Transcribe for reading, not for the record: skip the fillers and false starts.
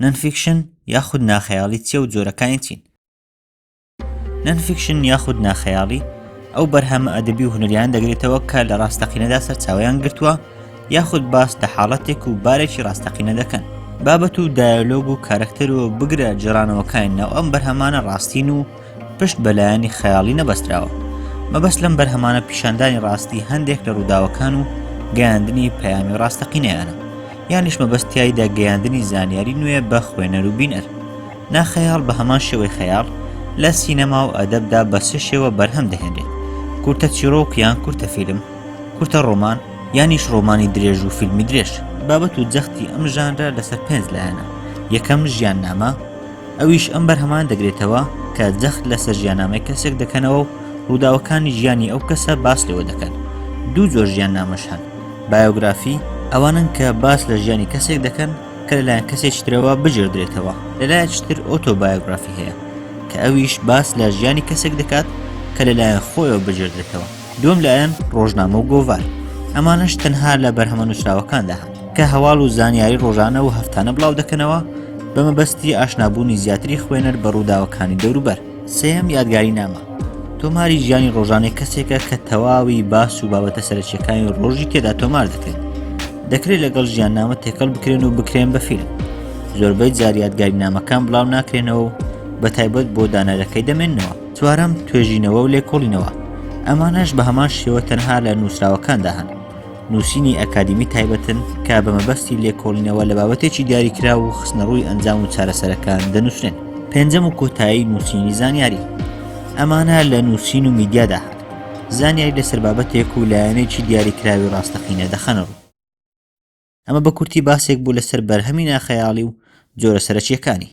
نەنفیکشن یاخود ناخەیاڵی چێ و جۆرەکانی چین؟ نەنفیکشن یاخود ناخەیاڵی ئەو بەرهەمە ئەدەبی و هونەریان دەگرێتەوە کە لە ڕاستەقینەدا سەرچاویان گرتووە یاخود باس لە حاڵەتێک و بارێکی ڕاستەقینە دەکەن. بابەت و دایالۆگ و کارکتەرەوە بگرە جێڕانەوەکانی ناو ئەم بەرهەمانە ڕاستین و پشت بەلایانی خەیاڵی نەبەستراوە. مەبەست لەم بەرهەمانە پیشاندانی ڕاستی هەندێک لە ڕووداوەکان و گەیاندنی پەیامی ڕاستەقینەیانە، یانیش مەبەستیایدا گەیاندنی زانیاری نوێ بە خوێنەر و بینەر. ناخەیاڵ بە هەمان شێوەی خەیاڵ لە سینەما و ئەدەبدا بە سێ شێوە بەرهەم دەهێنرێت: کورتە چیرۆک یان کورتە فیلم، کورتە ڕۆمان یانیش ڕۆمانی درێژ و فیلمی درێژ. بابەت و جەختی ئەم ژانرە لەسەر 5 لایەنە. یەکەم ژیاننامە، ئەویش ئەم بەرهەمان دەگرێتەوە کە جەخت لەسەر ژیاننامەی کەسێک دەکەنەوە و ڕووداوەکانی ژیانی ئەو کەسە باس لێوە دەکەن. دوو جۆر ژیاننامەش هەن: بایۆگرافی، ئەوانن کە باس لە ژیانی کەسێک دەکەن کە لەلایەن کەسێکی ترەوە بژێردرێتەوە. لەلایەکی تر ئۆتۆبایۆگرافی هەیە کە ئەویش باس لە ژیانی کەسێک دەکات کە لەلایەن خۆیەوە بژێردرێتەوە. دووەم لایەن ڕۆژنامە و گۆڤار، ئەمانش تەنها لە بەرهەمە نووسراوەکاندا هەن کە هەواڵ و زانیاری ڕۆژانە و هەفتانە بڵاو دەکەنەوە بە مەبەستی ئاشنابوونی زیاتری خوێنەر بە ڕووداوەکانی دەوروبەر. سێەم یادگاری نامە، تۆماری ژیانی ڕۆژانەی کەسێکە کە تەواوی باس و بابەتە سەرچیەکانی ڕۆژی تێدا تۆمار دەکرێت. دەکرێت لەگەڵ ژیاننامە تێکەڵ بکرێن و بکرێن بە فیلم. زۆربەی جار یادگاری نامەکان بڵاو ناکرێنەوە و بە تایبەت بۆ دانەرەکەی دەمێننەوە. چوارەم توێژینەوە و لێکۆڵینەوە، ئەمانەش بە هەمان شێوە تەنها لە نووسراوەکاندا هەن. نووسینی ئەکادیمی تایبەتن کە بە مەبەستی لێکۆڵینەوە لە بابەتێکی دیاریکرا و خستنەڕووی ئەنجام و چارەسەرەکان دەنووسێن. پێنجەم و کۆتایی نووسینی زانیاری، ئەمانە لە نووسین و میدیادا هەن. زانیاری لەسەر بابەتێک و لایەنێکی دیاریکراوی ڕاستەقینە دەخەنەڕوو. ئەمە بە کورتی باسێک بوو لەسەر بەرهەمی ناخەیاڵی و جۆرە سەرچیەکانی.